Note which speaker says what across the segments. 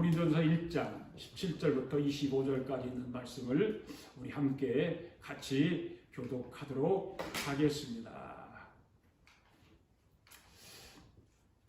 Speaker 1: 고린도전서 1장 17절부터 25절까지 있는 말씀을 우리 함께 같이 교독하도록 하겠습니다.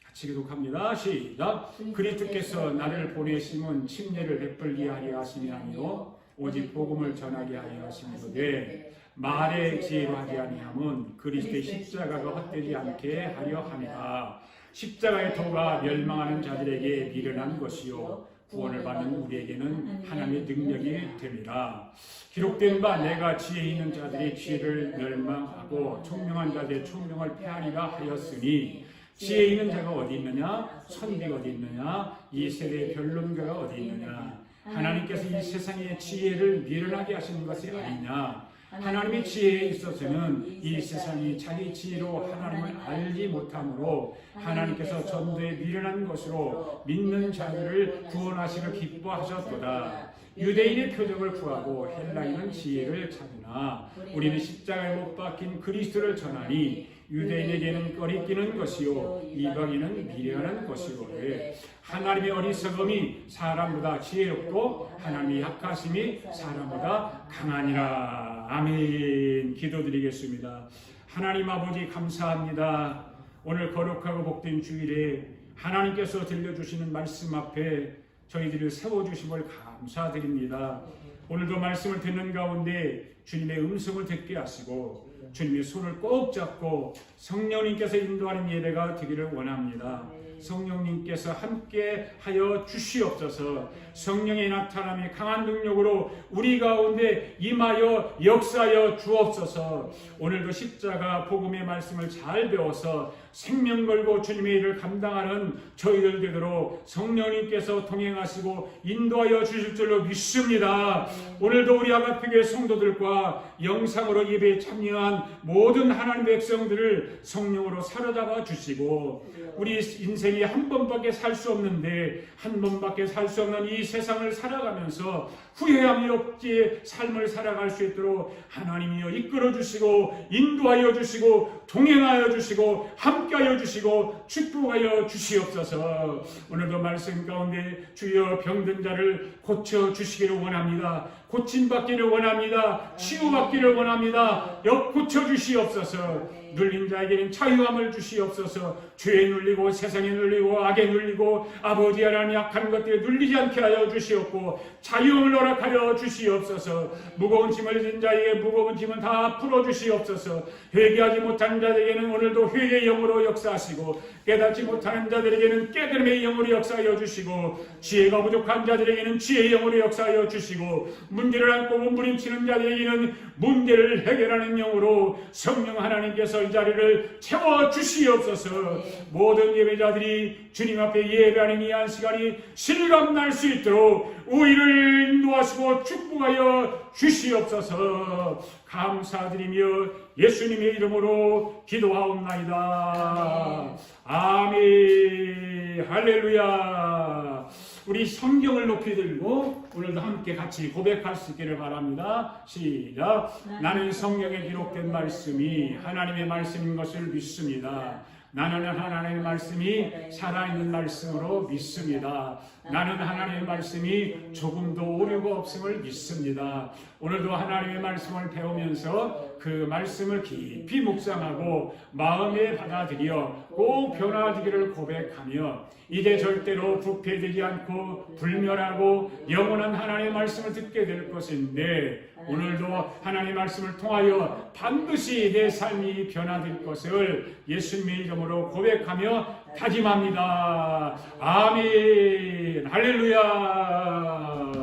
Speaker 1: 같이 교독합니다. 시작. 그리스도께서 나를 보내심은 침례를 베풀게 하려 하심이 아니요 오직 복음을 전하게 하려 하심이로되 말의 지혜로 하지 아니함은 그리스도의 십자가가 헛되지 않게 하려 함이라. 십자가의 도가 멸망하는 자들에게 미련한 것이요 구원을 받는 우리에게는 하나님의 능력이 됨이라. 기록된 바 내가 지혜 있는 자들의 지혜를 멸망하고 총명한 자들의 총명을 폐하리라 하였으니 지혜 있는 자가 어디 있느냐? 선비가 어디 있느냐? 이 세대의 변론가가 어디 있느냐? 하나님께서 이 세상의 지혜를 미련하게 하시는 것이 아니냐? 하나님의 지혜에 있어서는 이 세상이 자기 지혜로 하나님을 알지 못하므로 하나님께서 전도에 미련한 것으로 믿는 자들을 구원하시기를 기뻐하셨도다. 유대인의 표적을 구하고 헬라인은 지혜를 찾으나 우리는 십자가에 못 박힌 그리스도를 전하니 유대인에게는 꺼리끼는 것이요 이방인은 미련한 것이로되 하나님의 어리석음이 사람보다 지혜롭고 하나님의 약하심이 사람보다 강하니라. 아멘. 기도드리겠습니다. 하나님 아버지 감사합니다. 오늘 거룩하고 복된 주일에 하나님께서 들려주시는 말씀 앞에 저희들을 세워주심을 감사드립니다. 오늘도 말씀을 듣는 가운데 주님의 음성을 듣게 하시고 주님의 손을 꼭 잡고 성령님께서 인도하는 예배가 되기를 원합니다. 성령님께서 함께 하여 주시옵소서. 성령의 나타남이 강한 능력으로 우리 가운데 임하여 역사하여 주옵소서. 오늘도 십자가 복음의 말씀을 잘 배워서 생명 걸고 주님의 일을 감당하는 저희들 되도록 성령님께서 동행하시고 인도하여 주실 줄로 믿습니다. 오늘도 우리 아가피교회 성도들과 영상으로 예배에 참여한 모든 하나님 백성들을 성령으로 사로잡아 주시고 우리 인생이 한 번밖에 살 수 없는데 한 번밖에 살 수 없는 이 세상을 살아가면서 후회함이 없기에 삶을 살아갈 수 있도록 하나님이여 이끌어 주시고 인도하여 주시고 동행하여 주시고 함께하여 주시고 축복하여 주시옵소서. 오늘도 말씀 가운데 주여 병든 자를 고쳐 주시기를 원합니다. 고침받기를 원합니다. 치유받기를 원합니다. 고쳐 주시옵소서. 눌린 자에게는 자유함을 주시옵소서. 죄에 눌리고 세상에 눌리고 악에 눌리고 아버지 하나님 약한 것들에 눌리지 않게 하여 주시옵고 자유함을 허락하여 주시옵소서. 무거운 짐을 진 자에게 무거운 짐은 다 풀어주시옵소서. 회개하지 못하는 자들에게는 오늘도 회개의 영으로 역사하시고 깨닫지 못하는 자들에게는 깨달음의 영으로 역사하여 주시고 지혜가 부족한 자들에게는 지혜의 영으로 역사하여 주시고 문제를 안고 몸부림치는 자들에게는 문제를 해결하는 영으로 성령 하나님께서 이 자리를 채워주시옵소서. 모든 예배자들이 주님 앞에 예배하는 이 한 시간이 실감날 수 있도록 우리를 인도하시고 축복하여 주시옵소서. 감사드리며 예수님의 이름으로 기도하옵나이다. 아멘. 할렐루야. 우리 성경을 높이 들고 오늘도 함께 같이 고백할 수 있기를 바랍니다. 시작. 나는 성경에 기록된 말씀이 하나님의 말씀인 것을 믿습니다. 나는 하나님의 말씀이 살아있는 말씀으로 믿습니다. 나는 하나님의 말씀이 조금도 오류가 없음을 믿습니다. 오늘도 하나님의 말씀을 배우면서 그 말씀을 깊이 묵상하고 마음에 받아들여 꼭 변화되기를 고백하며 이제 절대로 부패되지 않고 불멸하고 영원한 하나님의 말씀을 듣게 될 것인데 오늘도 하나님의 말씀을 통하여 반드시 내 삶이 변화될 것을 예수님의 이름으로 고백하며 다짐합니다. 아멘. 할렐루야.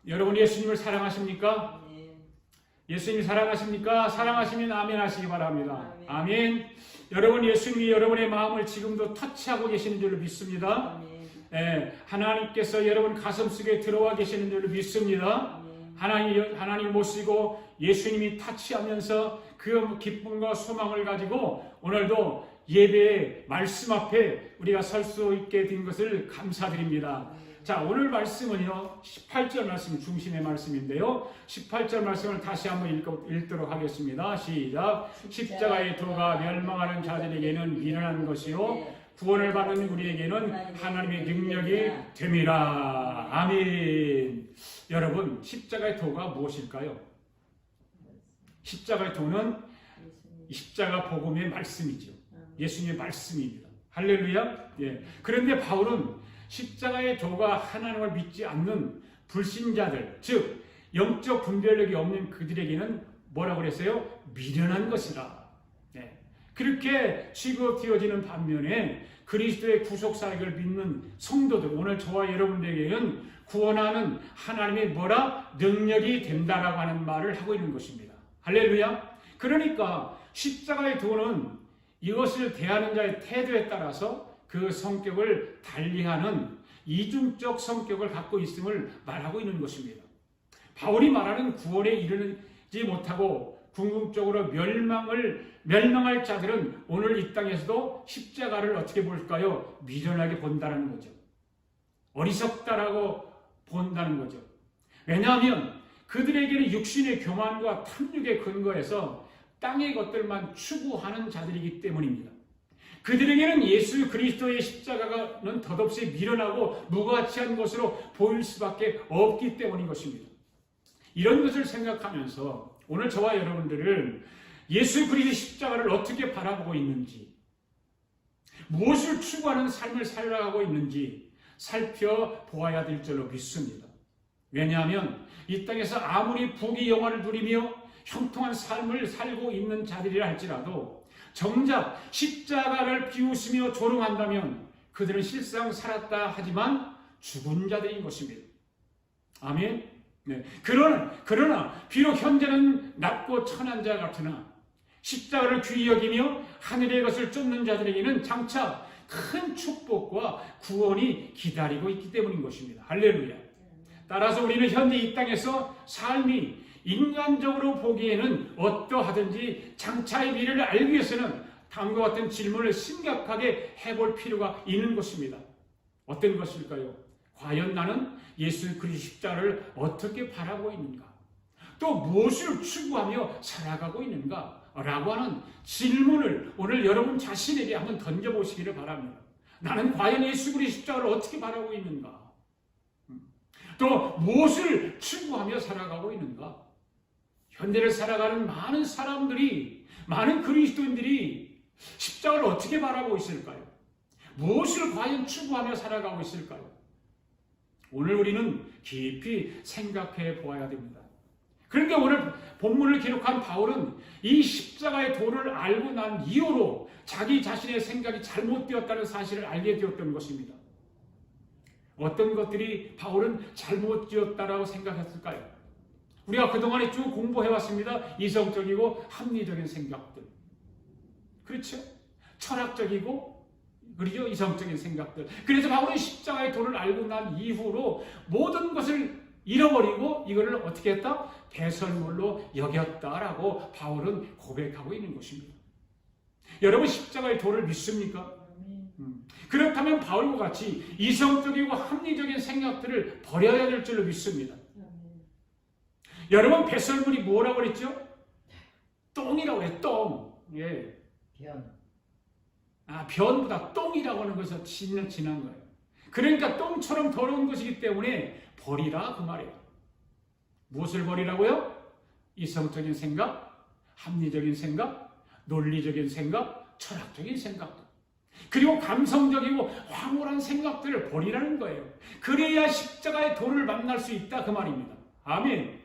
Speaker 1: 여러분 예수님을 사랑하십니까? 예수님이 사랑하십니까? 사랑하시면 아멘 하시기 바랍니다. 아멘. 여러분 예수님이 여러분의 마음을 지금도 터치하고 계시는 줄로 믿습니다. 하나님께서 여러분 가슴속에 들어와 계시는 줄로 믿습니다. 하나님 모시고 예수님이 터치하면서 그 기쁨과 소망을 가지고 오늘도 예배의 말씀 앞에 우리가 설 수 있게 된 것을 감사드립니다. 자, 오늘 말씀은요, 18절 말씀 중심의 말씀인데요. 18절 말씀을 다시 한번 읽도록 하겠습니다. 시작. 십자가의 도가 멸망하는 자들에게는 미련한 것이요 구원을 받는 우리에게는 하나님의 능력이 됨이라. 아멘. 여러분, 십자가의 도가 무엇일까요? 십자가의 도는 십자가 복음의 말씀이죠. 예수님의 말씀입니다. 할렐루야. 예. 그런데 바울은 십자가의 도가 하나님을 믿지 않는 불신자들, 즉 영적 분별력이 없는 그들에게는 뭐라고 그랬어요? 미련한 것이다. 네. 그렇게 취급되어지는 반면에 그리스도의 구속사역을 믿는 성도들, 오늘 저와 여러분들에게는 구원하는 하나님의 뭐라? 능력이 된다라고 하는 말을 하고 있는 것입니다. 할렐루야. 그러니까 십자가의 도는 이것을 대하는 자의 태도에 따라서 그 성격을 달리하는 이중적 성격을 갖고 있음을 말하고 있는 것입니다. 바울이 말하는 구원에 이르지 못하고 궁극적으로 멸망할 자들은 오늘 이 땅에서도 십자가를 어떻게 볼까요? 미련하게 본다는 거죠. 어리석다라고 본다는 거죠. 왜냐하면 그들에게는 육신의 교만과 탐욕의 근거에서 땅의 것들만 추구하는 자들이기 때문입니다. 그들에게는 예수 그리스도의 십자가는 덧없이 미련하고 무가치한 것으로 보일 수밖에 없기 때문인 것입니다. 이런 것을 생각하면서 오늘 저와 여러분들은 예수 그리스도의 십자가를 어떻게 바라보고 있는지, 무엇을 추구하는 삶을 살아가고 있는지 살펴보아야 될 줄로 믿습니다. 왜냐하면 이 땅에서 아무리 부귀 영화를 누리며 형통한 삶을 살고 있는 자들이라 할지라도 정작 십자가를 비웃으며 조롱한다면 그들은 실상 살았다 하지만 죽은 자들인 것입니다. 아멘. 네. 그러나 비록 현재는 낮고 천한 자 같으나 십자가를 귀히 여기며 하늘의 것을 쫓는 자들에게는 장차 큰 축복과 구원이 기다리고 있기 때문인 것입니다. 할렐루야. 따라서 우리는 현재 이 땅에서 삶이 인간적으로 보기에는 어떠하든지 장차의 미래를 알기 위해서는 다음과 같은 질문을 심각하게 해볼 필요가 있는 것입니다. 어떤 것일까요? 과연 나는 예수 그리스도 십자가를 어떻게 바라고 있는가? 또 무엇을 추구하며 살아가고 있는가? 라고 하는 질문을 오늘 여러분 자신에게 한번 던져보시기를 바랍니다. 나는 과연 예수 그리스도 십자가를 어떻게 바라고 있는가? 또 무엇을 추구하며 살아가고 있는가? 현대를 살아가는 많은 사람들이, 많은 그리스도인들이 십자가를 어떻게 바라보고 있을까요? 무엇을 과연 추구하며 살아가고 있을까요? 오늘 우리는 깊이 생각해 보아야 됩니다. 그러니까 오늘 본문을 기록한 바울은 이 십자가의 도를 알고 난 이후로 자기 자신의 생각이 잘못되었다는 사실을 알게 되었던 것입니다. 어떤 것들이 바울은 잘못되었다라고 생각했을까요? 우리가 그동안에 쭉 공부해왔습니다. 이성적이고 합리적인 생각들. 그렇죠? 철학적이고, 그리고 이성적인 생각들. 그래서 바울은 십자가의 도를 알고 난 이후로 모든 것을 잃어버리고 이거를 어떻게 했다? 배설물로 여겼다라고 바울은 고백하고 있는 것입니다. 여러분 십자가의 도를 믿습니까? 그렇다면 바울과 같이 이성적이고 합리적인 생각들을 버려야 될 줄로 믿습니다. 여러분 배설물이 뭐라고 그랬죠? 똥이라고 해요. 똥. 예. 변보다 똥이라고 하는 것은 지난 거예요. 그러니까 똥처럼 더러운 것이기 때문에 버리라 그 말이에요. 무엇을 버리라고요? 이성적인 생각, 합리적인 생각, 논리적인 생각, 철학적인 생각, 그리고 감성적이고 황홀한 생각들을 버리라는 거예요. 그래야 십자가의 도를 만날 수 있다 그 말입니다. 아멘.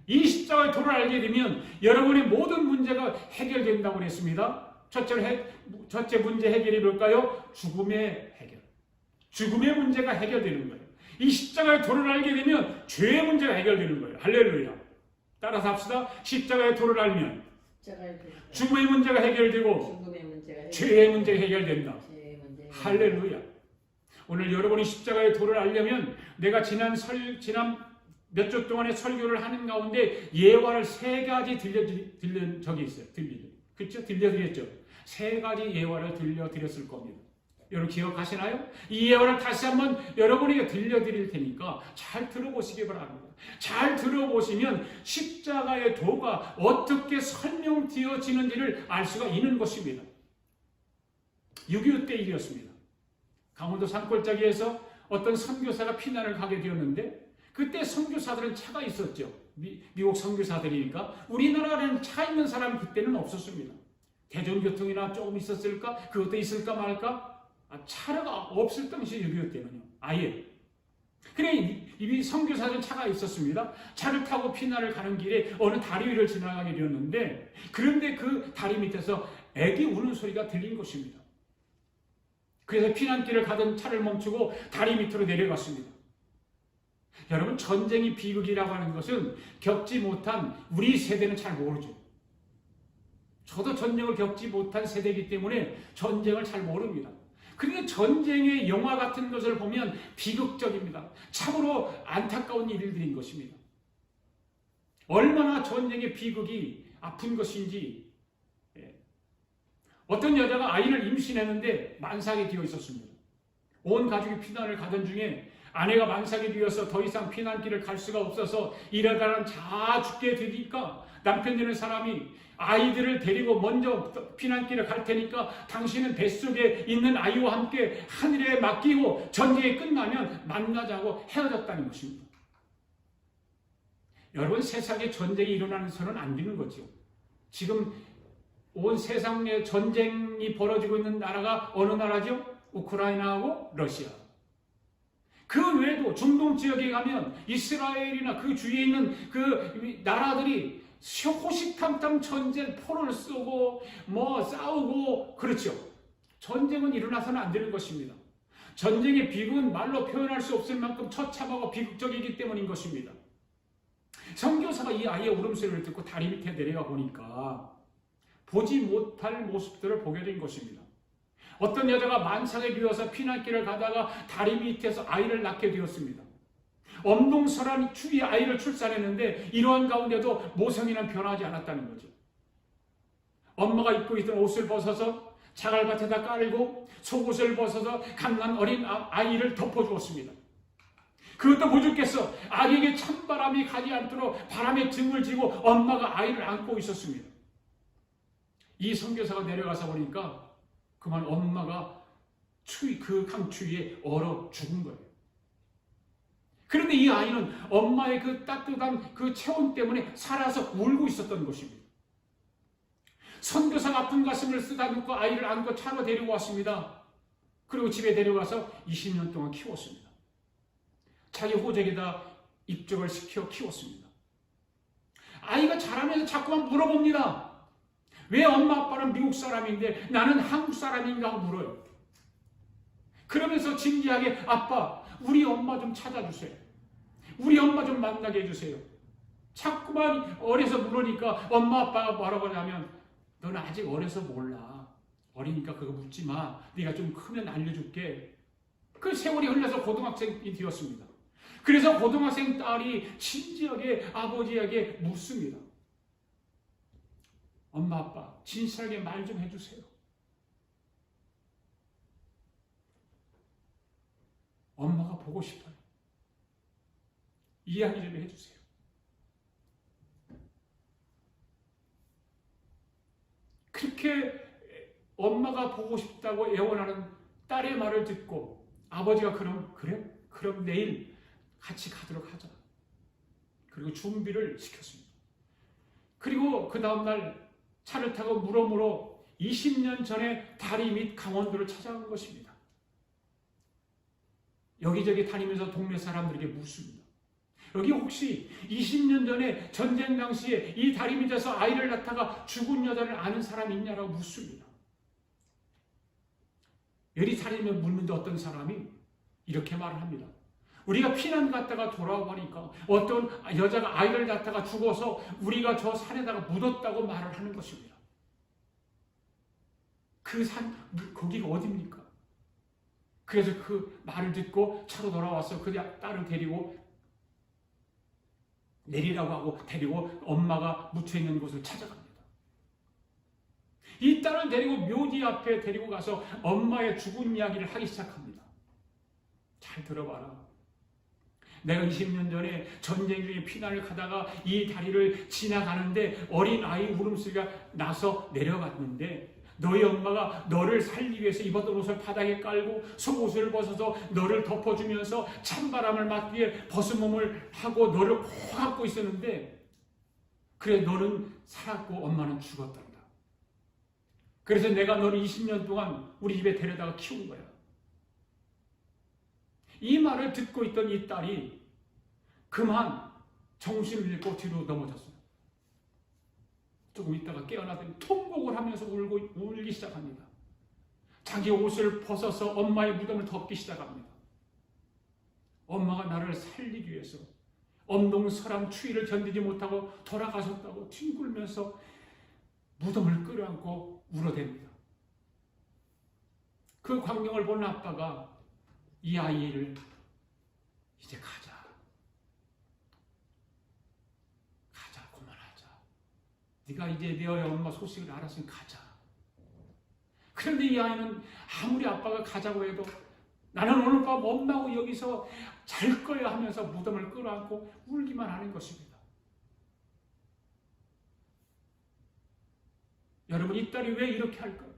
Speaker 1: 이 십자가의 도를 알게 되면 여러분의 모든 문제가 해결된다고 그랬습니다. 첫째 문제 해결이 뭘까요? 죽음의 해결. 죽음의 문제가 해결되는 거예요. 이 십자가의 도를 알게 되면 죄의 문제가 해결되는 거예요. 할렐루야. 따라서 합시다. 십자가의 도를 알면 죽음의 문제가 해결되고 죄의 문제가 해결된다. 할렐루야. 오늘 여러분이 십자가의 도를 알려면 내가 지난 몇 주 동안의 설교를 하는 가운데 예화를 3가지 들려준 적이 있어요. 그렇죠? 들려드렸죠. 3가지 예화를 들려드렸을 겁니다. 여러분 기억하시나요? 이 예언을 다시 한번 여러분에게 들려드릴 테니까 잘 들어보시기 바랍니다. 잘 들어보시면 십자가의 도가 어떻게 설명되어지는지를 알 수가 있는 것입니다. 6.25 때 일이었습니다. 강원도 산골짜기에서 어떤 선교사가 피난을 가게 되었는데 그때 선교사들은 차가 있었죠. 미국 선교사들이니까. 우리나라에는 차 있는 사람이 그때는 없었습니다. 대중교통이나 조금 있었을까? 그것도 있을까 말까? 차가 없을 당시 6.25 때는요. 아예. 그래 이 선교사들 차가 있었습니다. 차를 타고 피난을 가는 길에 어느 다리 위를 지나가게 되었는데 그런데 그 다리 밑에서 애기 우는 소리가 들린 것입니다. 그래서 피난길을 가던 차를 멈추고 다리 밑으로 내려갔습니다. 여러분 전쟁이 비극이라고 하는 것은 겪지 못한 우리 세대는 잘 모르죠. 저도 전쟁을 겪지 못한 세대이기 때문에 전쟁을 잘 모릅니다. 그런데 전쟁의 영화 같은 것을 보면 비극적입니다. 참으로 안타까운 일들인 것입니다. 얼마나 전쟁의 비극이 아픈 것인지. 어떤 여자가 아이를 임신했는데 만삭이 되어 있었습니다. 온 가족이 피난을 가던 중에 아내가 만삭이 되어서 더 이상 피난길을 갈 수가 없어서 이러다가 다 죽게 되니까 남편 되는 사람이 아이들을 데리고 먼저 피난길을 갈 테니까 당신은 뱃속에 있는 아이와 함께 하늘에 맡기고 전쟁이 끝나면 만나자고 헤어졌다는 것입니다. 여러분 세상에 전쟁이 일어나서는 안 되는 거죠. 지금 온 세상에 전쟁이 벌어지고 있는 나라가 어느 나라죠? 우크라이나하고 러시아. 그 외에도 중동 지역에 가면 이스라엘이나 그 주위에 있는 그 나라들이 호시탐탐 전쟁 포를 쏘고 싸우고 그렇죠. 전쟁은 일어나서는 안 되는 것입니다. 전쟁의 비극은 말로 표현할 수 없을 만큼 처참하고 비극적이기 때문인 것입니다. 선교사가 이 아이의 울음소리를 듣고 다리 밑에 내려가 보니까 보지 못할 모습들을 보게 된 것입니다. 어떤 여자가 만삭에 비워서 피난길을 가다가 다리 밑에서 아이를 낳게 되었습니다. 엄동설한 추위에 아이를 출산했는데 이러한 가운데도 모성이는 변하지 않았다는 거죠. 엄마가 입고 있던 옷을 벗어서 자갈밭에다 깔고 속옷을 벗어서 갓난 어린 아이를 덮어주었습니다. 그것도 부족해서 아기에게 찬바람이 가지 않도록 바람에 등을 지고 엄마가 아이를 안고 있었습니다. 이 선교사가 내려가서 보니까 그만 엄마가 그 강추위에 얼어 죽은 거예요. 그런데 이 아이는 엄마의 그 따뜻한 그 체온 때문에 살아서 울고 있었던 것입니다. 선교사가 아픈 가슴을 쓰다듬고 아이를 안고 차로 데리고 왔습니다. 그리고 집에 데려가서 20년 동안 키웠습니다. 자기 호적에다 입적을 시켜 키웠습니다. 아이가 자라면서 자꾸만 물어봅니다. 왜 엄마 아빠는 미국 사람인데 나는 한국 사람인가 하고 물어요. 그러면서 진지하게 아빠 우리 엄마 좀 찾아주세요. 우리 엄마 좀 만나게 해주세요. 자꾸만 어려서 물으니까 엄마 아빠가 뭐라고 하냐면 너는 아직 어려서 몰라. 어리니까 그거 묻지 마. 네가 좀 크면 알려줄게. 그 세월이 흘러서 고등학생이 되었습니다. 그래서 고등학생 딸이 진지하게 아버지에게 묻습니다. 엄마 아빠 진실하게 말 좀 해주세요. 엄마가 보고 싶어요. 이야기 좀 해주세요. 그렇게 엄마가 보고 싶다고 애원하는 딸의 말을 듣고 아버지가 그럼 내일 같이 가도록 하자. 그리고 준비를 시켰습니다. 그리고 그 다음날 차를 타고 물어물어 20년 전에 다리 밑 강원도를 찾아간 것입니다. 여기저기 다니면서 동네 사람들에게 묻습니다. 여기 혹시 20년 전에 전쟁 당시에 이 다리 밑에서 아이를 낳다가 죽은 여자를 아는 사람이 있냐라고 묻습니다. 열이 차리면 묻는데 어떤 사람이 이렇게 말을 합니다. 우리가 피난 갔다가 돌아오니까 어떤 여자가 아이를 낳다가 죽어서 우리가 저 산에다가 묻었다고 말을 하는 것입니다. 그 산, 거기가 어디입니까? 그래서 그 말을 듣고 차로 돌아와서 그 딸을 데리고 내리라고 하고 데리고 엄마가 묻혀있는 곳을 찾아갑니다. 이 딸을 데리고 묘지 앞에 데리고 가서 엄마의 죽은 이야기를 하기 시작합니다. 잘 들어봐라. 내가 20년 전에 전쟁 중에 피난을 가다가 이 다리를 지나가는데 어린 아이 울음소리가 나서 내려갔는데 너희 엄마가 너를 살리기 위해서 입었던 옷을 바닥에 깔고 속옷을 벗어서 너를 덮어주면서 찬바람을 맞기 위해 벗은 몸을 하고 너를 꼭 안고 있었는데 그래 너는 살았고 엄마는 죽었단다. 그래서 내가 너를 20년 동안 우리 집에 데려다가 키운 거야. 이 말을 듣고 있던 이 딸이 그만 정신을 잃고 뒤로 넘어졌어요. 조금 있다가 깨어나더니 통곡을 하면서 울기 시작합니다. 자기 옷을 벗어서 엄마의 무덤을 덮기 시작합니다. 엄마가 나를 살리기 위해서 엄동설한 추위를 견디지 못하고 돌아가셨다고 뒹굴면서 무덤을 끌어안고 울어댑니다. 그 광경을 본 아빠가 이 아이를 이제 가자. 그만하자. 네가 이제 너희 엄마 소식을 알았으니 가자. 그런데 이 아이는 아무리 아빠가 가자고 해도 나는 오늘 밤 엄마하고 여기서 잘 거야 하면서 무덤을 끌어안고 울기만 하는 것입니다. 여러분, 이 딸이 왜 이렇게 할까요?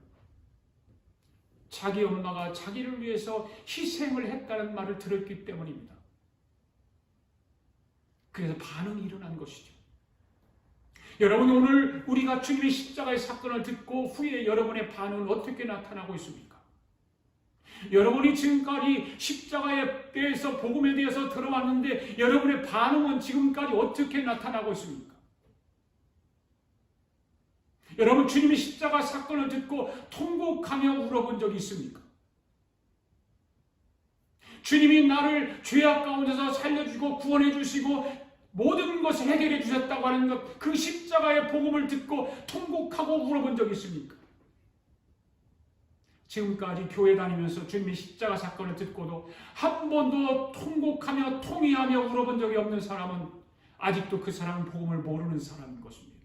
Speaker 1: 자기 엄마가 자기를 위해서 희생을 했다는 말을 들었기 때문입니다. 그래서 반응이 일어난 것이죠. 여러분, 오늘 우리가 주님의 십자가의 사건을 듣고 후에 여러분의 반응은 어떻게 나타나고 있습니까? 여러분이 지금까지 십자가에 대해서 복음에 대해서 들어왔는데 여러분의 반응은 지금까지 어떻게 나타나고 있습니까? 여러분, 주님의 십자가 사건을 듣고 통곡하며 울어본 적이 있습니까? 주님이 나를 죄악 가운데서 살려주고 구원해 주시고 모든 것을 해결해 주셨다고 하는 것, 그 십자가의 복음을 듣고 통곡하고 울어본 적이 있습니까? 지금까지 교회 다니면서 주님의 십자가 사건을 듣고도 한 번도 통곡하며 통회하며 울어본 적이 없는 사람은 아직도 그 사람은 복음을 모르는 사람인 것입니다.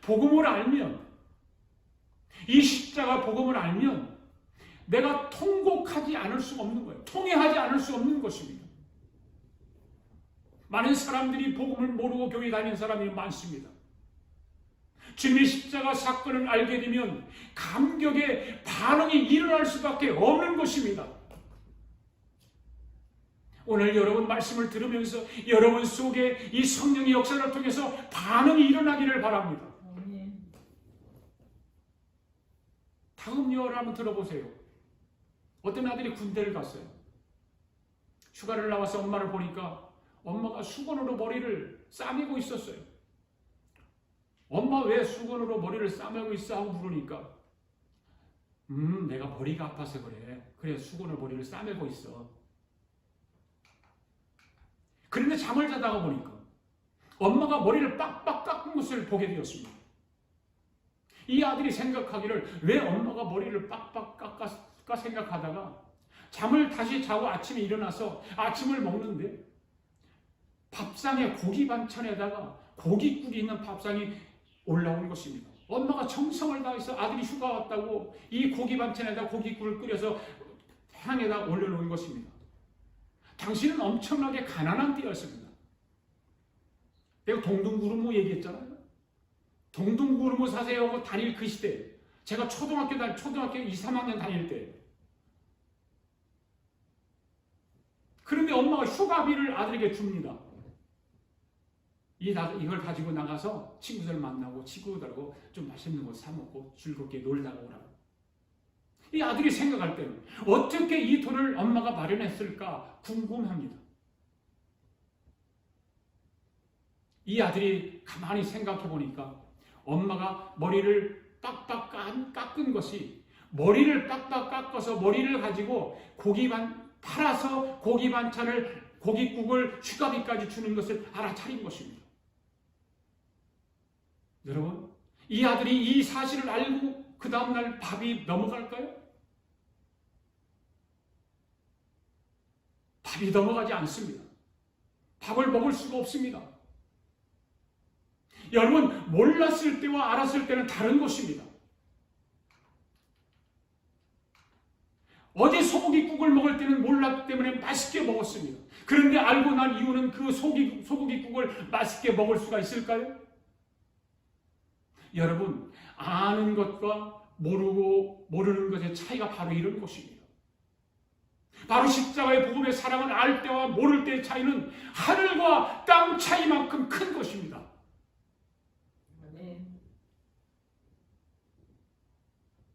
Speaker 1: 복음을 알면, 이 십자가 복음을 알면 내가 통곡하지 않을 수 없는 거예요. 통회하지 않을 수 없는 것입니다. 많은 사람들이 복음을 모르고 교회 다니는 사람이 많습니다. 주님의 십자가 사건을 알게 되면 감격의 반응이 일어날 수밖에 없는 것입니다. 오늘 여러분 말씀을 들으면서 여러분 속에 이 성령의 역사를 통해서 반응이 일어나기를 바랍니다. 다음 예화를 한번 들어보세요. 어떤 아들이 군대를 갔어요. 휴가를 나와서 엄마를 보니까 엄마가 수건으로 머리를 싸매고 있었어요. 엄마 왜 수건으로 머리를 싸매고 있어? 하고 물으니까 내가 머리가 아파서 그래. 그래 수건으로 머리를 싸매고 있어. 그런데 잠을 자다가 보니까 엄마가 머리를 빡빡 깎은 것을 보게 되었습니다. 이 아들이 생각하기를 왜 엄마가 머리를 빡빡 깎았을까 생각하다가 잠을 다시 자고 아침에 일어나서 아침을 먹는데 밥상에 고기 반찬에다가 고깃국이 있는 밥상이 올라온 것입니다. 엄마가 정성을 다해서 아들이 휴가 왔다고 이 고기 반찬에다 고깃국을 끓여서 향에다 올려놓은 것입니다. 당신은 엄청나게 가난한 때였습니다. 내가 동둥구르무 얘기했잖아요. 동둥구르무 사세요하고 다닐 그 시대, 제가 초등학교 2, 3학년 다닐 때, 그런데 엄마가 휴가비를 아들에게 줍니다. 이걸 가지고 나가서 친구들 만나고 친구들하고 좀 맛있는 거 사 먹고 즐겁게 놀다가 오라고. 이 아들이 생각할 때는 어떻게 이 돈을 엄마가 마련했을까 궁금합니다. 이 아들이 가만히 생각해 보니까 엄마가 머리를 빡빡 깎은 것이, 머리를 빡빡 깎아서 머리를 가지고 팔아서 고기 반찬을, 고깃국을 휴가비까지 주는 것을 알아차린 것입니다. 여러분, 이 아들이 이 사실을 알고 그 다음날 밥이 넘어갈까요? 밥이 넘어가지 않습니다. 밥을 먹을 수가 없습니다. 여러분, 몰랐을 때와 알았을 때는 다른 것입니다. 어제 소고기국을 먹을 때는 몰랐기 때문에 맛있게 먹었습니다. 그런데 알고 난 이유는 그 소고기국을 맛있게 먹을 수가 있을까요? 여러분, 아는 것과 모르는 것의 차이가 바로 이런 것입니다. 바로 십자가의 복음의 사랑을 알 때와 모를 때의 차이는 하늘과 땅 차이만큼 큰 것입니다.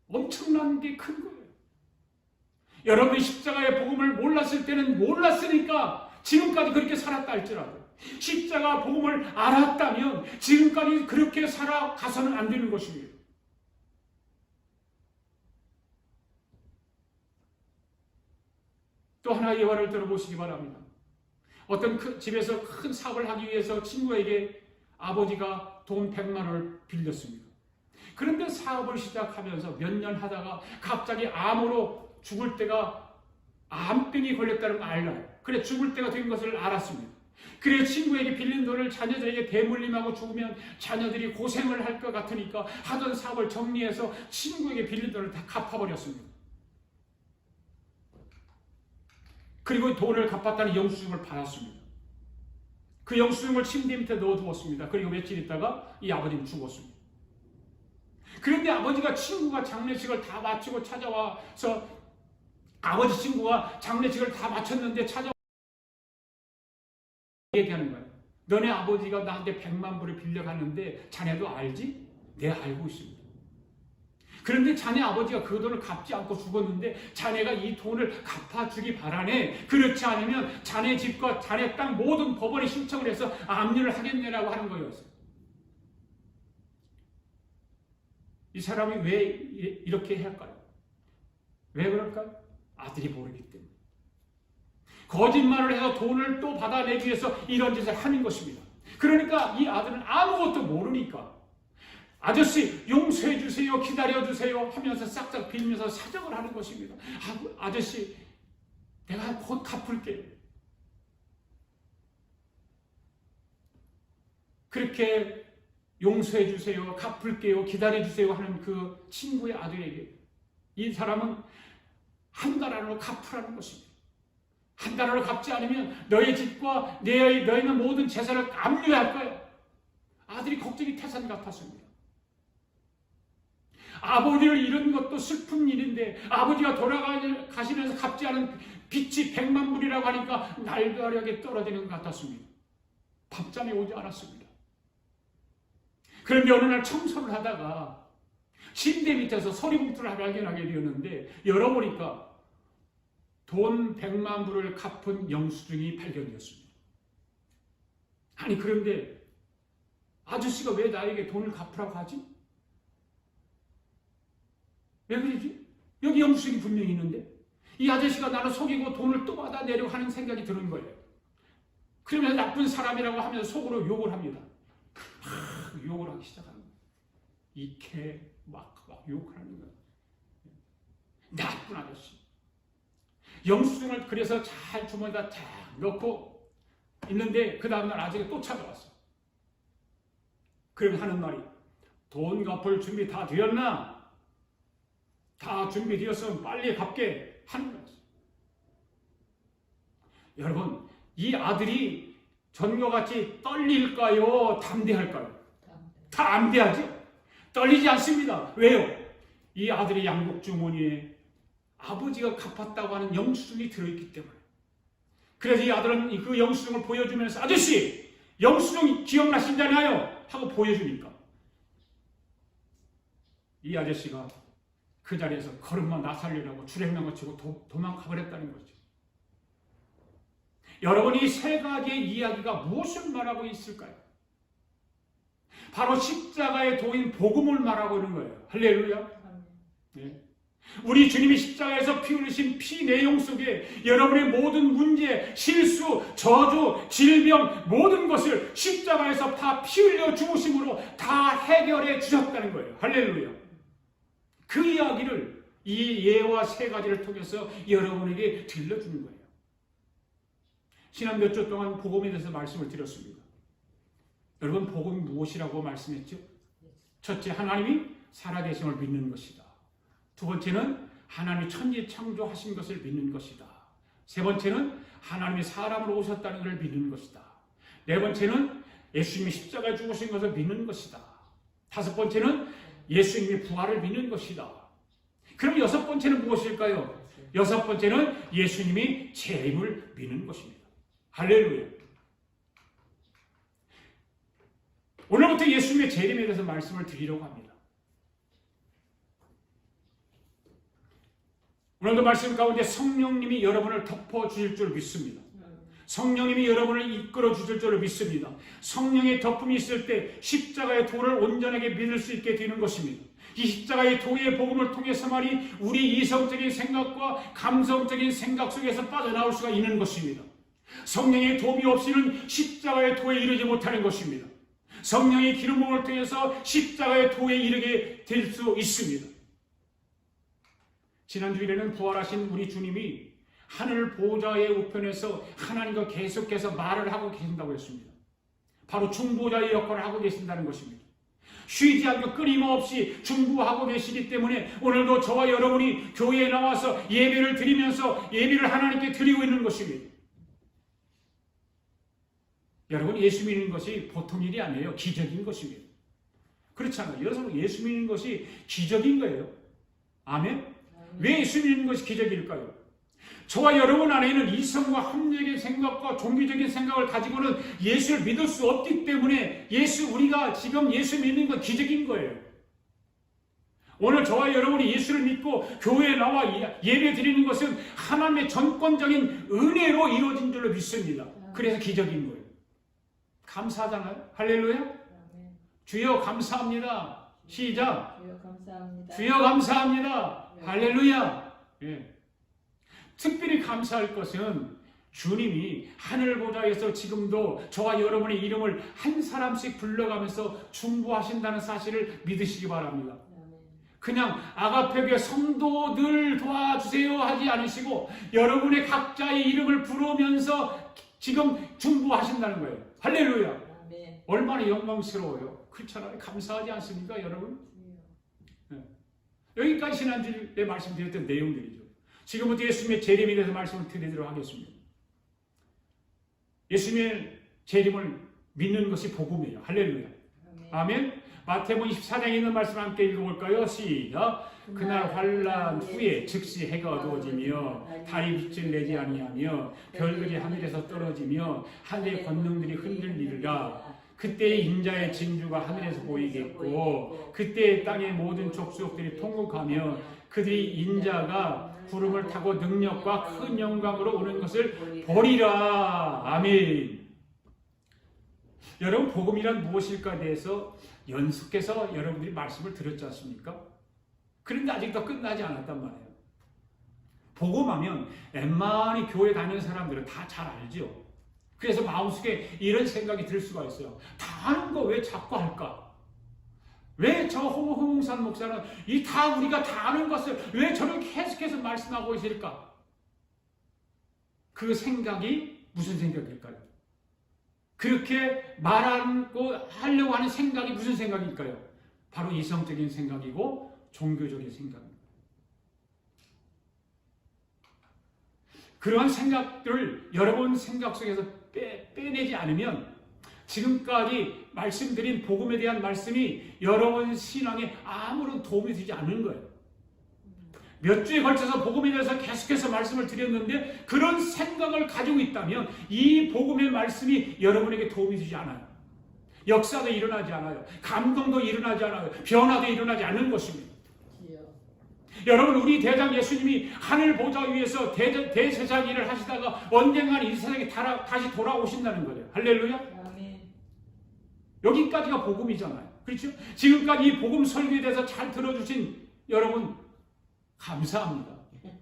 Speaker 1: 엄청난 게 큰 거예요. 여러분이 십자가의 복음을 몰랐을 때는 몰랐으니까 지금까지 그렇게 살았다 할지라도 십자가 복음을 알았다면 지금까지 그렇게 살아가서는 안 되는 것입니다. 또 하나의 예화를 들어보시기 바랍니다. 어떤 집에서 큰 사업을 하기 위해서 친구에게 아버지가 돈 100만 원을 빌렸습니다. 그런데 사업을 시작하면서 몇 년 하다가 갑자기 암으로 죽을 때가 암병이 걸렸다는 걸 알아요. 그래 죽을 때가 된 것을 알았습니다. 그래 친구에게 빌린 돈을 자녀들에게 대물림하고 죽으면 자녀들이 고생을 할 것 같으니까 하던 사업을 정리해서 친구에게 빌린 돈을 다 갚아버렸습니다. 그리고 돈을 갚았다는 영수증을 받았습니다. 그 영수증을 침대 밑에 넣어두었습니다. 그리고 며칠 있다가 이 아버지는 죽었습니다. 그런데 아버지가 친구가 장례식을 다 마치고 찾아와서 아버지 친구가 장례식을 다 마쳤는데 찾아와 얘기하는 거예요. 너네 아버지가 나한테 100만 불을 빌려갔는데 자네도 알지? 네, 알고 있습니다. 그런데 자네 아버지가 그 돈을 갚지 않고 죽었는데 자네가 이 돈을 갚아주기 바라네. 그렇지 않으면 자네 집과 자네 땅 모든 법원에 신청을 해서 압류를 하겠네라고 하는 거였어요. 이 사람이 왜 이렇게 할까요? 왜 그럴까요? 아들이 모르기 때문에. 거짓말을 해서 돈을 또 받아내기 위해서 이런 짓을 하는 것입니다. 그러니까 이 아들은 아무것도 모르니까 아저씨 용서해 주세요, 기다려 주세요 하면서 싹싹 빌면서 사정을 하는 것입니다. 아저씨 내가 곧 갚을게요. 그렇게 용서해 주세요, 갚을게요, 기다려 주세요 하는 그 친구의 아들에게 이 사람은 한 달 안으로 갚으라는 것입니다. 한 달 안으로 갚지 않으면 너의 집과 너희는 모든 재산을 압류할 거야. 아들이 걱정이 태산 같았습니다. 아버지를 잃은 것도 슬픈 일인데 아버지가 돌아가시면서 갚지 않은 빚이 100만 불이라고 하니까 날벼락에 떨어지는 것 같았습니다. 밤잠이 오지 않았습니다. 그런데 어느 날 청소를 하다가 침대 밑에서 서리봉투를 발견하게 되었는데 열어보니까 돈 100만 불을 갚은 영수증이 발견되었습니다. 아니 그런데 아저씨가 왜 나에게 돈을 갚으라고 하지? 왜 그러지? 여기 영수증이 분명히 있는데 이 아저씨가 나를 속이고 돈을 또 받아내려고 하는 생각이 드는 거예요. 그러면서 나쁜 사람이라고 하면서 속으로 욕을 합니다. 욕을 하기 시작합니다. 이케 막 욕을 하는 거예요. 나쁜 아저씨. 영수증을 그래서 잘 주머니에다 탁 넣고 있는데 그 다음날 아저씨가 또 찾아왔어. 그럼 하는 말이 돈 갚을 준비 다 되었나? 다 준비되었으면 빨리 갚게 하는 거였어요. 여러분 이 아들이 전과 같이 떨릴까요? 담대할까요? 담대하죠? 떨리지 않습니다. 왜요? 이 아들의 양복 주머니에 아버지가 갚았다고 하는 영수증이 들어있기 때문에. 그래서 이 아들은 그 영수증을 보여주면서 아저씨 영수증 기억나신잖아요 하고 보여주니까 이 아저씨가 그 자리에서 걸음만 나살리라고 주랭랑을 치고 도망가 버렸다는 거죠. 여러분 이 세 가지의 이야기가 무엇을 말하고 있을까요? 바로 십자가의 도인 복음을 말하고 있는 거예요. 할렐루야. 네. 우리 주님이 십자가에서 피 흘리신 피 내용 속에 여러분의 모든 문제, 실수, 저주, 질병 모든 것을 십자가에서 다 피 흘려 죽으심으로 다 해결해 주셨다는 거예요. 할렐루야. 그 이야기를 이 예와 세 가지를 통해서 여러분에게 들려주는 거예요. 지난 몇 주 동안 복음에 대해서 말씀을 드렸습니다. 여러분 복음이 무엇이라고 말씀했죠? 첫째, 하나님이 살아계심을 믿는 것이다. 두 번째는 하나님이 천지 창조하신 것을 믿는 것이다. 세 번째는 하나님이 사람으로 오셨다는 것을 믿는 것이다. 네 번째는 예수님이 십자가에 죽으신 것을 믿는 것이다. 다섯 번째는 예수님이 부활을 믿는 것이다. 그럼 여섯 번째는 무엇일까요? 여섯 번째는 예수님이 재림을 믿는 것입니다. 할렐루야. 오늘부터 예수님의 재림에 대해서 말씀을 드리려고 합니다. 오늘도 말씀 가운데 성령님이 여러분을 덮어주실 줄 믿습니다. 성령님이 여러분을 이끌어 주실 줄 믿습니다. 성령의 덮음이 있을 때 십자가의 도를 온전하게 믿을 수 있게 되는 것입니다. 이 십자가의 도의 복음을 통해서만이 우리 이성적인 생각과 감성적인 생각 속에서 빠져나올 수가 있는 것입니다. 성령의 도움이 없이는 십자가의 도에 이르지 못하는 것입니다. 성령의 기름부음을 통해서 십자가의 도에 이르게 될 수 있습니다. 지난 주일에는 부활하신 우리 주님이 하늘 보좌의 우편에서 하나님과 계속해서 말을 하고 계신다고 했습니다. 바로 중보자의 역할을 하고 계신다는 것입니다. 쉬지 않고 끊임없이 중보하고 계시기 때문에 오늘도 저와 여러분이 교회에 나와서 예배를 드리면서 예배를 하나님께 드리고 있는 것입니다. 여러분, 예수 믿는 것이 보통 일이 아니에요. 기적인 것입니다. 그렇잖아요. 여러분, 예수 믿는 것이 기적인 거예요. 아멘? 왜 예수 믿는 것이 기적일까요? 저와 여러분 안에는 이성과 합리적인 생각과 종교적인 생각을 가지고는 예수를 믿을 수 없기 때문에 우리가 지금 예수 믿는 건 기적인 거예요. 오늘 저와 여러분이 예수를 믿고 교회에 나와 예배 드리는 것은 하나님의 전권적인 은혜로 이루어진 줄로 믿습니다. 그래서 기적인 거예요. 감사하잖아요. 할렐루야. 주여 감사합니다. 시작.
Speaker 2: 주여 감사합니다.
Speaker 1: 주여 감사합니다. 할렐루야. 예. 특별히 감사할 것은 주님이 하늘 보좌에서 지금도 저와 여러분의 이름을 한 사람씩 불러가면서 중보하신다는 사실을 믿으시기 바랍니다. 그냥 아가페교회 성도들 도와주세요 하지 않으시고 여러분의 각자의 이름을 부르면서 지금 중보하신다는 거예요. 할렐루야. 얼마나 영광스러워요. 그렇잖아요. 감사하지 않습니까, 여러분? 네. 여기까지 지난주에 말씀드렸던 내용들이죠. 지금부터 예수님의 재림에 대해서 말씀을 드리도록 하겠습니다. 예수님의 재림을 믿는 것이 복음이에요. 할렐루야. 아멘. 마태복음 24장에 있는 말씀 함께 읽어볼까요? 시작. 그날 환란 후에 즉시 해가 어두워지며 달이 빛을 내지 아니하며 별들이 하늘에서 떨어지며 하늘의 권능들이 흔들리리라. 그때 인자의 진주가 하늘에서 보이겠고 그때 땅의 모든 족속들이 통곡하며 그들이 인자가 구름을 타고 능력과 큰 영광으로 오는 것을 보리라. 아멘. 여러분, 복음이란 무엇일까에 대해서 연속해서 여러분들이 말씀을 들었지 않습니까? 그런데 아직도 끝나지 않았단 말이에요. 복음하면 웬만히 교회 다니는 사람들은 다 잘 알죠. 그래서 마음속에 이런 생각이 들 수가 있어요. 다 아는 거 왜 자꾸 할까? 왜 저 홍홍산 목사는 우리가 다 아는 것을 왜 저렇게 계속해서 말씀하고 있을까? 그 생각이 무슨 생각일까요? 그렇게 하려고 하는 생각이 무슨 생각일까요? 바로 이성적인 생각이고 종교적인 생각입니다. 그러한 생각들을 여러분 생각 속에서 빼내지 않으면 지금까지 말씀드린 복음에 대한 말씀이 여러분 신앙에 아무런 도움이 되지 않는 거예요. 몇 주에 걸쳐서 복음에 대해서 계속해서 말씀을 드렸는데 그런 생각을 가지고 있다면 이 복음의 말씀이 여러분에게 도움이 되지 않아요. 역사도 일어나지 않아요. 감동도 일어나지 않아요. 변화도 일어나지 않는 것입니다. 여러분, 우리 대장 예수님이 하늘 보좌 위에서 대제사장 일을 하시다가 언젠가는 이 세상에 다시 돌아오신다는 거예요. 할렐루야. 아멘. 여기까지가 복음이잖아요. 그렇죠? 지금까지 이 복음 설교에 대해서 잘 들어주신 여러분 감사합니다.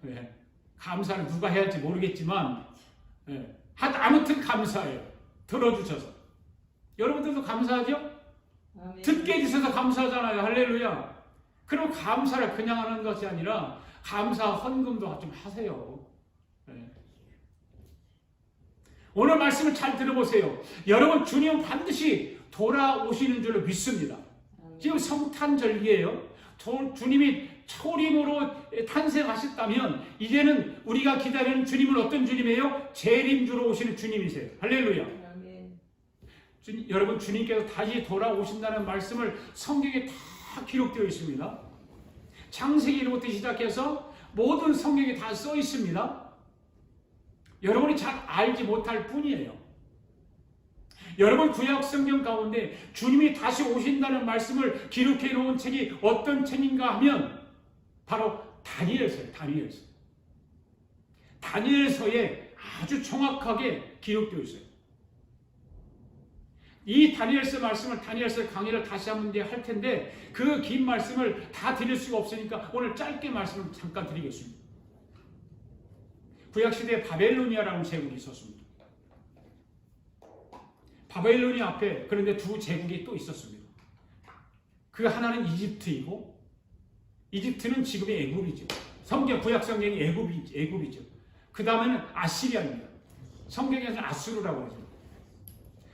Speaker 1: 네. 감사를 누가 해야 할지 모르겠지만 네. 아무튼 감사해요. 들어주셔서. 여러분들도 감사하죠? 아멘. 듣게 해주셔서 감사하잖아요. 할렐루야. 그럼 감사를 그냥 하는 것이 아니라 감사 헌금도 좀 하세요. 네. 오늘 말씀을 잘 들어보세요. 여러분, 주님은 반드시 돌아오시는 줄로 믿습니다. 지금 성탄절기예요. 주님이 초림으로 탄생하셨다면 이제는 우리가 기다리는 주님은 어떤 주님이에요? 재림주로 오시는 주님이세요. 할렐루야. 여러분, 주님께서 다시 돌아오신다는 말씀을 성경에 다 기록되어 있습니다. 창세기 1부터 시작해서 모든 성경에 다 써 있습니다. 여러분이 잘 알지 못할 뿐이에요. 여러분, 구약 성경 가운데 주님이 다시 오신다는 말씀을 기록해 놓은 책이 어떤 책인가 하면 바로 다니엘서예요. 다니엘서에 아주 정확하게 기록되어 있어요. 이 다니엘서 말씀을, 다니엘서 강의를 다시 한번 할 텐데 그 긴 말씀을 다 드릴 수가 없으니까 오늘 짧게 말씀을 잠깐 드리겠습니다. 구약시대에 바벨로니아라는 제국이 있었습니다. 바벨로니아 앞에 그런데 두 제국이 또 있었습니다. 그 하나는 이집트이고, 이집트는 지금의 애굽이죠. 구약 성경이 애굽이죠. 그 다음에는 아시리아입니다. 성경에서는 아수르라고 하죠.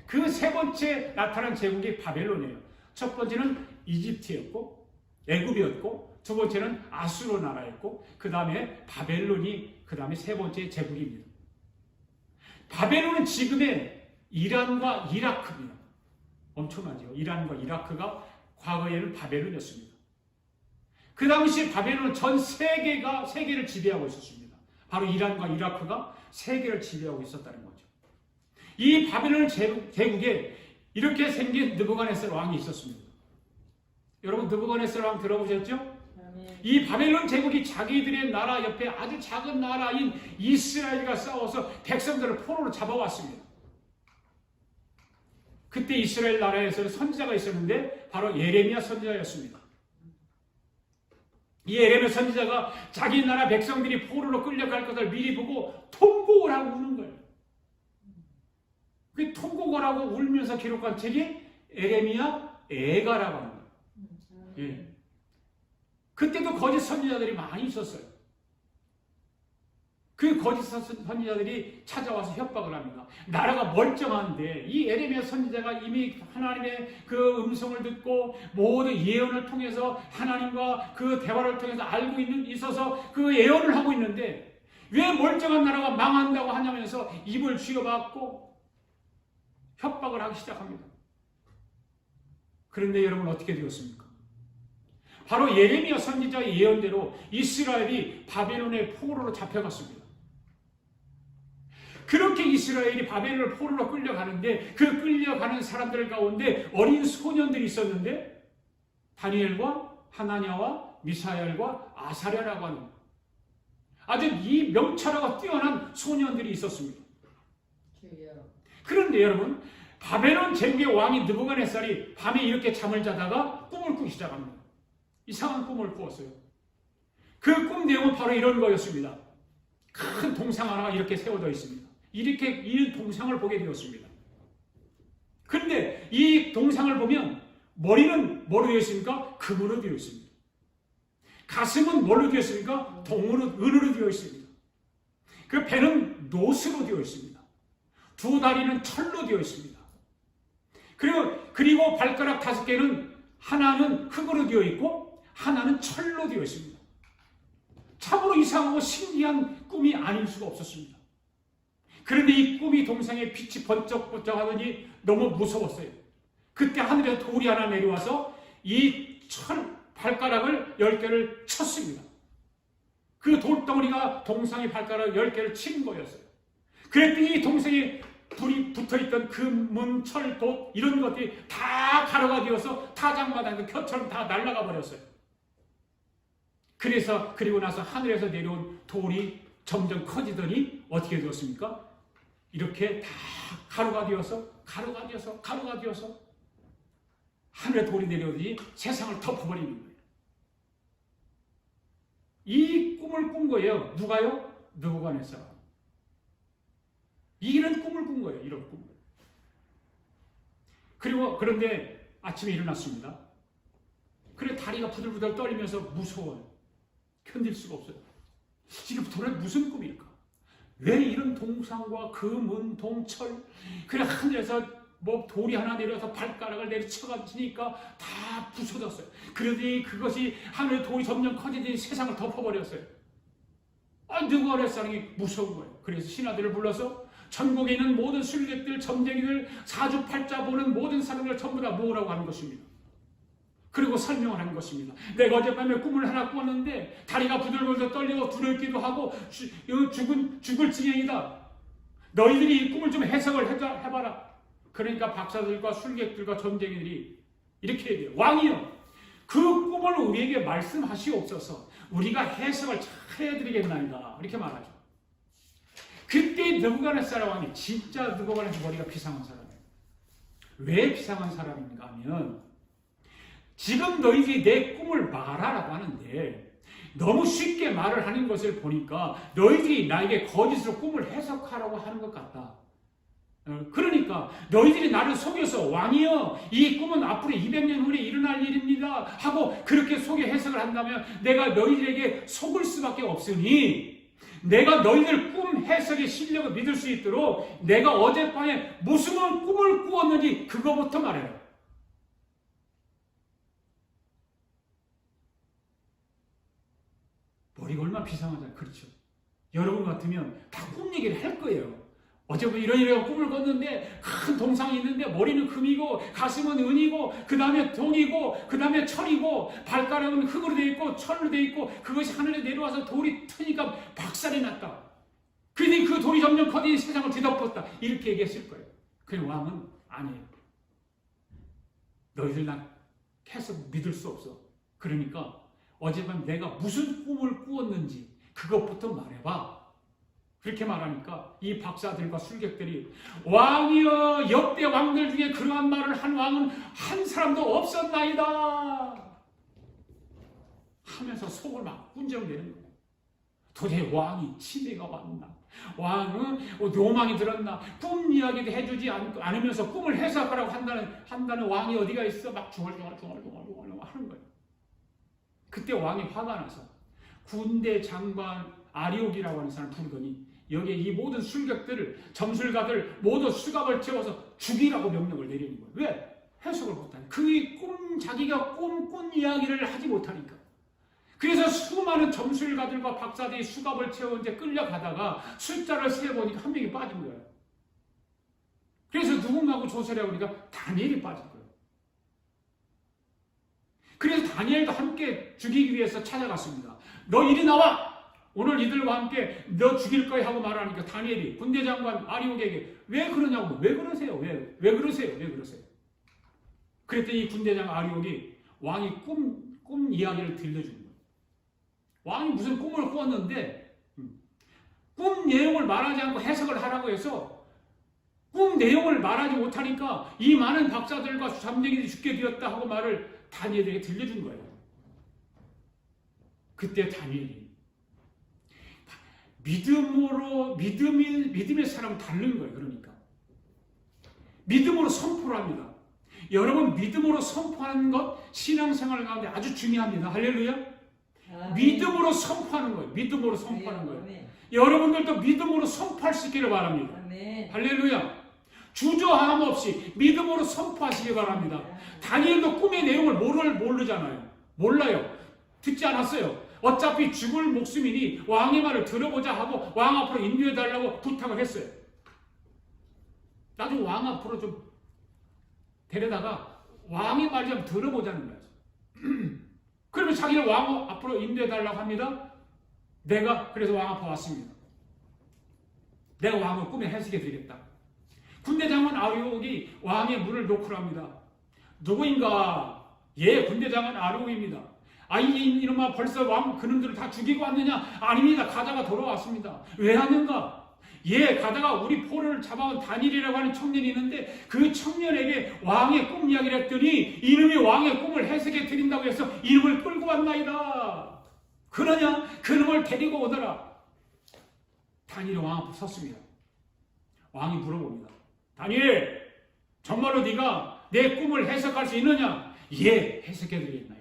Speaker 1: 그 세 번째 나타난 제국이 바벨론이에요. 첫 번째는 이집트였고 애굽이었고, 두 번째는 아수르 나라였고, 그 다음에 바벨론이 그 다음에 세 번째 제국입니다. 바벨론은 지금의 이란과 이라크입니다. 엄청나죠. 이란과 이라크가 과거에는 바벨론이었습니다. 그 당시 바벨론은 전 세계를 지배하고 있었습니다. 바로 이란과 이라크가 세계를 지배하고 있었다는 거죠. 이 바벨론 제국에 이렇게 생긴 느부갓네살 왕이 있었습니다. 여러분, 느부갓네살 왕 들어보셨죠? 이 바벨론 제국이 자기들의 나라 옆에 아주 작은 나라인 이스라엘과 싸워서 백성들을 포로로 잡아왔습니다. 그때 이스라엘 나라에서는 선지자가 있었는데 바로 예레미야 선지자였습니다. 이 예레미야 선지자가 자기 나라 백성들이 포로로 끌려갈 것을 미리 보고 통곡을 하고 우는 거예요. 그 통곡을 하고 울면서 기록한 책이 예레미야 애가라고 하는 거예요. 예. 그때도 거짓 선지자들이 많이 있었어요. 그 거짓 선지자들이 찾아와서 협박을 합니다. 나라가 멀쩡한데 이 예레미야 선지자가 이미 하나님의 그 음성을 듣고 모든 예언을 통해서 하나님과 그 대화를 통해서 알고 있어서 그 예언을 하고 있는데 왜 멀쩡한 나라가 망한다고 하냐면서 입을 쥐어박고 협박을 하기 시작합니다. 그런데 여러분, 어떻게 되었습니까? 바로 예레미야 선지자의 예언대로 이스라엘이 바벨론의 포로로 잡혀갔습니다. 그렇게 이스라엘이 바벨론 포로로 끌려가는데 그 끌려가는 사람들 가운데 어린 소년들이 있었는데 다니엘과 하나냐와 미사엘과 아사랴라고 하는 아주 이 명철하고 뛰어난 소년들이 있었습니다. 그런데 여러분, 바벨론 제국의 왕이 느부갓네살이 밤에 이렇게 잠을 자다가 꿈을 꾸기 시작합니다. 이상한 꿈을 꾸었어요. 그 꿈 내용은 바로 이런 거였습니다. 큰 동상 하나가 이렇게 세워져 있습니다. 이렇게 이 동상을 보게 되었습니다. 그런데 이 동상을 보면 머리는 뭐로 되어 있습니까? 금으로 되어 있습니다. 가슴은 뭘로 되어 있습니까? 은으로 되어 있습니다. 그 배는 노스로 되어 있습니다. 두 다리는 철로 되어 있습니다. 그리고 발가락 5개는 하나는 흙으로 되어 있고 하나는 철로 되어 있습니다. 참으로 이상하고 신기한 꿈이 아닐 수가 없었습니다. 그런데 이 꿈이 동상에 빛이 번쩍번쩍 하더니 너무 무서웠어요. 그때 하늘에서 돌이 하나 내려와서 이 발가락을 10개를 쳤습니다. 그 돌덩어리가 동상의 발가락 10개를 친 거였어요. 그랬더니 이 동상에 불이 붙어있던 금문, 철, 돛 이런 것들이 다 가루가 되어서 타작마당 켜처럼 다 날아가 버렸어요. 그리고 나서 하늘에서 내려온 돌이 점점 커지더니 어떻게 되었습니까? 이렇게 다 가루가 되어서 하늘에 돌이 내려오더니 세상을 덮어버리는 거예요. 이 꿈을 꾼 거예요. 누가요? 느부갓네살. 이런 꿈을 꾼 거예요. 이런 꿈. 그런데 아침에 일어났습니다. 그래 다리가 부들부들 떨리면서 무서워요. 견딜 수가 없어요. 이게 도대체 무슨 꿈일까? 왜 이런 동상과 금은, 동철, 그래 하늘에서 뭐 돌이 하나 내려서 발가락을 내리쳐가지니까 다 부서졌어요. 그러더니 그것이 하늘의 돌이 점점 커지더니 세상을 덮어버렸어요. 누가 아랫사람이 무서운 거예요. 그래서 신하들을 불러서 전국에 있는 모든 술객들, 점쟁이들, 사주팔자 보는 모든 사람을 전부 다 모으라고 하는 것입니다. 그리고 설명을 하는 것입니다. 내가 어젯밤에 꿈을 하나 꾸었는데 다리가 부들부들 떨리고 두렵기도 하고 죽을 지경이다. 너희들이 이 꿈을 좀 해석을 해봐라. 그러니까 박사들과 술객들과 점쟁이들이 이렇게 얘기해요. 왕이여, 그 꿈을 우리에게 말씀하시옵소서. 우리가 해석을 잘 해드리겠나이다. 이렇게 말하죠. 그때 느부갓네살 왕이 진짜 느부갓네살 머리가 비상한 사람이에요. 왜 비상한 사람인가 하면 지금 너희들이 내 꿈을 말하라고 하는데 너무 쉽게 말을 하는 것을 보니까 너희들이 나에게 거짓으로 꿈을 해석하라고 하는 것 같다. 그러니까 너희들이 나를 속여서 왕이여 이 꿈은 앞으로 200년 후에 일어날 일입니다 하고 그렇게 속여 해석을 한다면 내가 너희들에게 속을 수밖에 없으니 내가 너희들 꿈 해석의 실력을 믿을 수 있도록 내가 어젯밤에 무슨 꿈을 꾸었는지 그거부터 말해라. 머리가 얼마나 비상하잖아요. 그렇죠. 여러분 같으면 다 꿈 얘기를 할 거예요. 어제부터 이런 꿈을 꿨는데 큰 동상이 있는데 머리는 금이고 가슴은 은이고 그 다음에 동이고 그 다음에 철이고 발가락은 흙으로 되어 있고 철로 되어 있고 그것이 하늘에 내려와서 돌이 트니까 박살이 났다. 그러니 그 돌이 점점 커지니 세상을 뒤덮었다. 이렇게 얘기했을 거예요. 그런데 왕은 아니에요. 너희들 난 계속 믿을 수 없어. 그러니까 어젯밤 내가 무슨 꿈을 꾸었는지 그것부터 말해봐. 그렇게 말하니까 이 박사들과 술객들이 왕이여 역대 왕들 중에 그러한 말을 한 왕은 한 사람도 없었나이다 하면서 속을 막 군정대는 거예요. 도대체 왕이 치매가 왔나? 왕은 노망이 들었나? 꿈 이야기도 해주지 않으면서 꿈을 해석하라고 한다는 왕이 어디가 있어? 막 중얼중얼 하는 거예요. 그때 왕이 화가 나서 군대 장관 아리옥이라고 하는 사람을 부르더니 여기에 이 모든 술객들을 점술가들 모두 수갑을 채워서 죽이라고 명령을 내리는 거예요. 왜? 해석을 못하니까. 자기가 꿈꾼 이야기를 하지 못하니까. 그래서 수많은 점술가들과 박사들이 수갑을 채워 이제 끌려가다가 숫자를 세보니까 한 명이 빠진 거예요. 그래서 누군가하고 조사를 해보니까 다니엘이 빠진 거예요. 그래서 다니엘도 함께 죽이기 위해서 찾아갔습니다. 너 이리 나와! 오늘 이들과 함께 너 죽일 거야 하고 말하니까 다니엘이 군대장관 아리옥에게 왜 그러냐고 왜 그러세요? 왜 그러세요? 왜 그러세요? 그랬더니 이 군대장관 아리옥이 왕이 꿈 이야기를 들려주는 거예요. 왕이 무슨 꿈을 꾸었는데 꿈 내용을 말하지 않고 해석을 하라고 해서 꿈 내용을 말하지 못하니까 이 많은 박사들과 잠쟁이들이 죽게 되었다 하고 말을 다니엘에게 들려준 거예요. 그때 다니엘이 믿음의 사람은 다른 거예요. 그러니까 믿음으로 선포를 합니다. 여러분 믿음으로 선포하는 것 신앙생활 가운데 아주 중요합니다. 할렐루야. 믿음으로 선포하는 거예요. 믿음으로 선포하는 거예요. 여러분들도 믿음으로 선포할 수 있기를 바랍니다. 할렐루야. 주저함 없이 믿음으로 선포하시기 바랍니다. 다니엘도 꿈의 내용을 모르잖아요. 몰라요. 듣지 않았어요. 어차피 죽을 목숨이니 왕의 말을 들어보자 하고 왕 앞으로 인도해달라고 부탁을 했어요. 나중에 왕 앞으로 좀 데려다가 왕의 말 좀 들어보자는 거죠. 그러면 자기는 왕 앞으로 인도해달라고 합니다. 내가 그래서 왕 앞으로 왔습니다. 내가 왕을 꿈에 해석해 드리겠다. 군대장관 아리옥이 왕의 문을 노크를 합니다. 누구인가? 예, 군대장관 아리옥입니다. 이놈아 벌써 왕 그놈들을 다 죽이고 왔느냐? 아닙니다. 가다가 돌아왔습니다. 왜 하는가? 예, 가다가 우리 포로를 잡아온 다니엘이라고 하는 청년이 있는데 그 청년에게 왕의 꿈 이야기를 했더니 이놈이 왕의 꿈을 해석해 드린다고 해서 이놈을 끌고 왔나이다. 그러냐? 그놈을 데리고 오더라. 다니엘이 왕 앞에 섰습니다. 왕이 물어봅니다. 다니엘, 정말로 네가 내 꿈을 해석할 수 있느냐? 예, 해석해 드리겠나이다.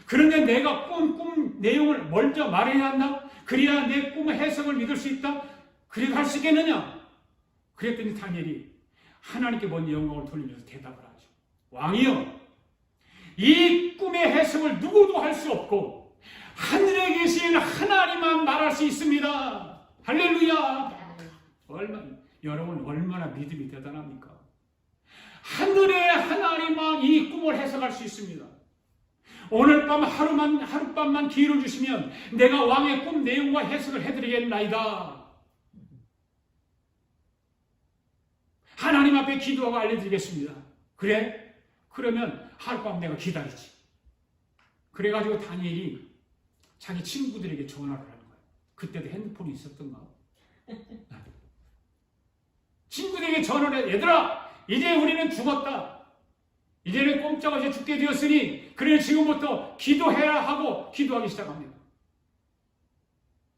Speaker 1: 그런데 내가 꿈 내용을 먼저 말해야 한다? 그래야 내 꿈의 해석을 믿을 수 있다? 그래도 할 수 있겠느냐? 그랬더니 다니엘이 하나님께 먼저 영광을 돌리면서 대답을 하죠. 왕이여, 이 꿈의 해석을 누구도 할 수 없고 하늘에 계신 하나님만 말할 수 있습니다. 할렐루야. 여러분 얼마나 믿음이 대단합니까? 하늘의 하나님만 이 꿈을 해석할 수 있습니다. 오늘 밤 하룻밤만 기회를 주시면 내가 왕의 꿈 내용과 해석을 해드리겠나이다. 하나님 앞에 기도하고 알려드리겠습니다. 그래? 그러면 하룻밤 내가 기다리지. 그래가지고 다니엘이 자기 친구들에게 전화를 하는 거예요. 그때도 핸드폰이 있었던가? 친구들에게 전화를 해. 얘들아, 이제 우리는 죽었다. 이제는 꼼짝없이 죽게 되었으니 그래 지금부터 기도해야 하고 기도하기 시작합니다.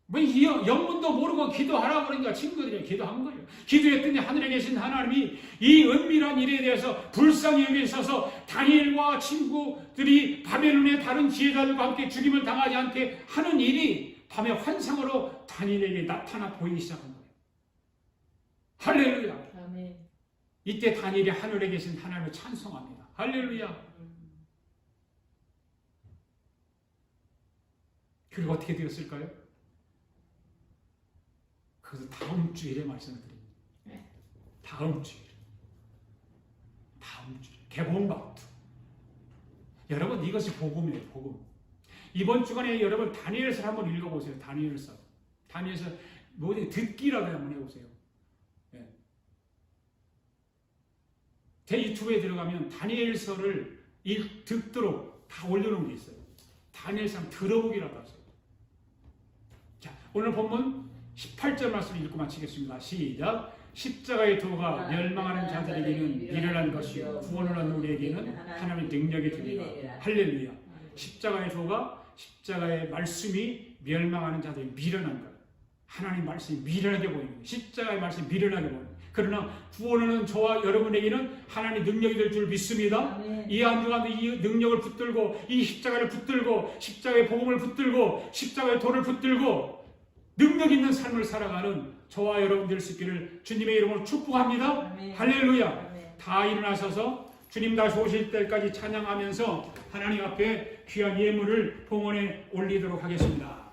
Speaker 1: 뭐 영문도 모르고 기도하라고 그러니까 친구들이 기도한 거예요. 기도했더니 하늘에 계신 하나님이 이 은밀한 일에 대해서 불쌍히 여기셔서 다니엘과 친구들이 바벨론의 다른 지혜자들과 함께 죽임을 당하지 않게 하는 일이 밤의 환상으로 다니엘에게 나타나 보이기 시작한 거예요. 할렐루야.
Speaker 2: 아멘.
Speaker 1: 이때 다니엘이 하늘에 계신 하나님을 찬송합니다. 할렐루야. 그리고 어떻게 되었을까요? 그래서 다음 주일에 말씀을 드립니다. 다음 주일. 개봉박두. 여러분 이것이 복음이에요. 복음. 이번 주간에 여러분 다니엘서 한번 읽어보세요. 다니엘서 뭐지 듣기라도 한번 해보세요. 제 유튜브에 들어가면 다니엘서를 듣도록 다 올려놓은 게 있어요. 다니엘서 들어보기라도 하세요. 자, 오늘 본문 18절 말씀을 읽고 마치겠습니다. 시작. 십자가의 도가 멸망하는 자들에게는 미련한 것이요 구원을 얻는 우리에게는 하나님의 능력이 되리라. 할렐루야. 십자가의 도가 십자가의 말씀이 멸망하는 자들이 미련한 것. 하나님 말씀이 미련하게 보이는 거예요. 십자가의 말씀이 미련하게 보이는 거예요. 그러나 구원하는 저와 여러분에게는 하나님의 능력이 될 줄 믿습니다. 이 한 주간도 이 능력을 붙들고 이 십자가를 붙들고 십자가의 복음을 붙들고 십자가의 도를 붙들고 능력 있는 삶을 살아가는 저와 여러분 될 수 있기를 주님의 이름으로 축복합니다. 아멘. 할렐루야. 아멘. 다 일어나셔서 주님 다시 오실 때까지 찬양하면서 하나님 앞에 귀한 예물을 봉헌에 올리도록 하겠습니다.